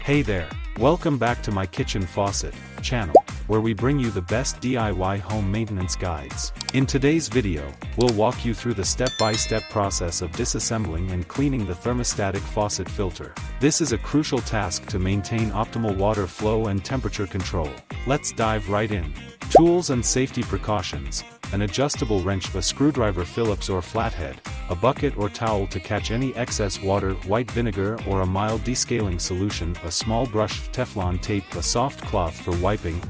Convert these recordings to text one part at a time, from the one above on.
Hey there, welcome back to my kitchen faucet channel, where we bring you the best DIY home maintenance guides. In today's video, we'll walk you through the step-by-step process of disassembling and cleaning the thermostatic faucet filter. This is a crucial task to maintain optimal water flow and temperature control. Let's dive right in. Tools and safety precautions: an adjustable wrench, a screwdriver, Phillips or flathead, a bucket or towel to catch any excess water, white vinegar or a mild descaling solution, a small brush, Teflon tape, a soft cloth for wiping.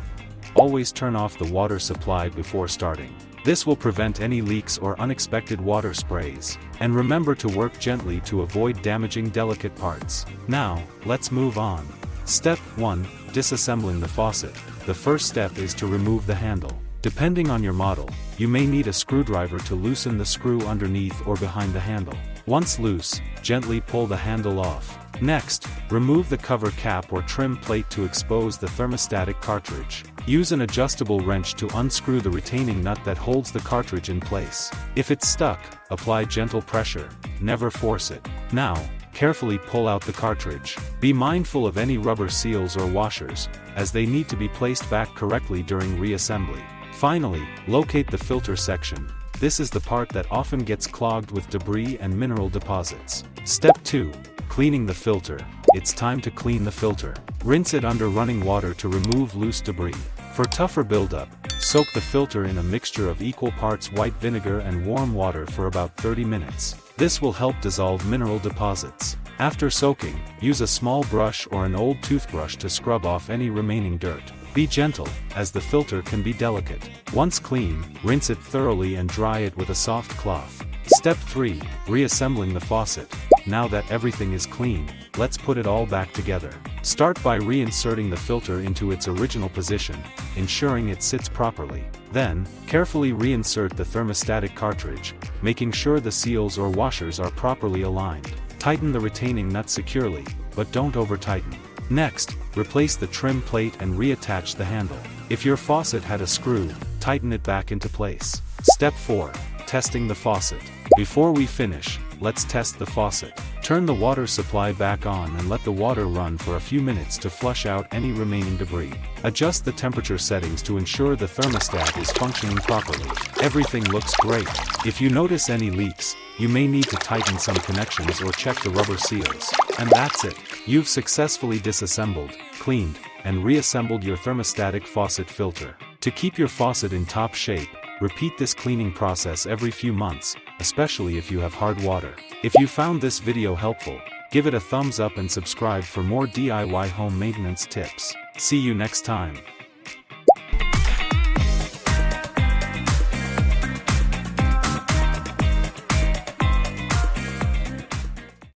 Always turn off the water supply before starting. This will prevent any leaks or unexpected water sprays. And remember to work gently to avoid damaging delicate parts. Now, let's move on. Step 1. Disassembling the faucet. The first step is to remove the handle. Depending on your model, you may need a screwdriver to loosen the screw underneath or behind the handle. Once loose, gently pull the handle off. Next, remove the cover cap or trim plate to expose the thermostatic cartridge. Use an adjustable wrench to unscrew the retaining nut that holds the cartridge in place. If it's stuck, apply gentle pressure, never force it. Now, carefully pull out the cartridge. Be mindful of any rubber seals or washers, as they need to be placed back correctly during reassembly. Finally, locate the filter section. This is the part that often gets clogged with debris and mineral deposits. Step 2. Cleaning the filter. It's time to clean the filter. Rinse it under running water to remove loose debris. For tougher buildup, soak the filter in a mixture of equal parts white vinegar and warm water for about 30 minutes. This will help dissolve mineral deposits. After soaking, use a small brush or an old toothbrush to scrub off any remaining dirt. Be gentle, as the filter can be delicate. Once clean, rinse it thoroughly and dry it with a soft cloth. Step 3. Reassembling the faucet. Now that everything is clean, let's put it all back together. Start by reinserting the filter into its original position, ensuring it sits properly. Then, carefully reinsert the thermostatic cartridge, making sure the seals or washers are properly aligned. Tighten the retaining nut securely, but don't over-tighten. Next, replace the trim plate and reattach the handle. If your faucet had a screw, tighten it back into place. Step 4. Testing the faucet. Before we finish, let's test the faucet. Turn the water supply back on and let the water run for a few minutes to flush out any remaining debris. Adjust the temperature settings to ensure the thermostat is functioning properly. Everything looks great. If you notice any leaks, you may need to tighten some connections or check the rubber seals. And that's it. You've successfully disassembled, cleaned, and reassembled your thermostatic faucet filter. To keep your faucet in top shape, repeat this cleaning process every few months, especially if you have hard water. If you found this video helpful, give it a thumbs up and subscribe for more DIY home maintenance tips. See you next time.